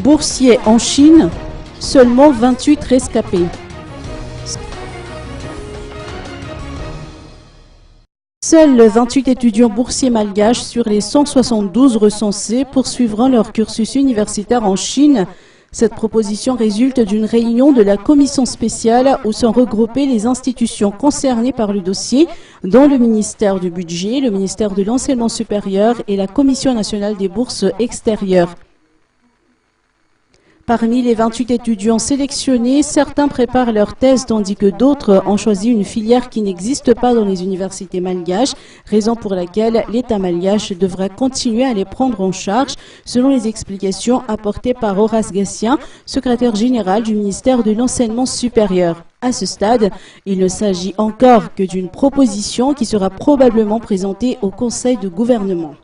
Boursiers en Chine, seulement 28 rescapés. Seuls 28 étudiants boursiers malgaches sur les 172 recensés poursuivront leur cursus universitaire en Chine. Cette proposition résulte d'une réunion de la commission spéciale où sont regroupées les institutions concernées par le dossier, dont le ministère du Budget, le ministère de l'Enseignement supérieur et la Commission nationale des bourses extérieures. Parmi les 28 étudiants sélectionnés, certains préparent leur thèse tandis que d'autres ont choisi une filière qui n'existe pas dans les universités malgaches, raison pour laquelle l'État malgache devra continuer à les prendre en charge, selon les explications apportées par Horace Gassien, secrétaire général du ministère de l'Enseignement supérieur. À ce stade, il ne s'agit encore que d'une proposition qui sera probablement présentée au Conseil de gouvernement.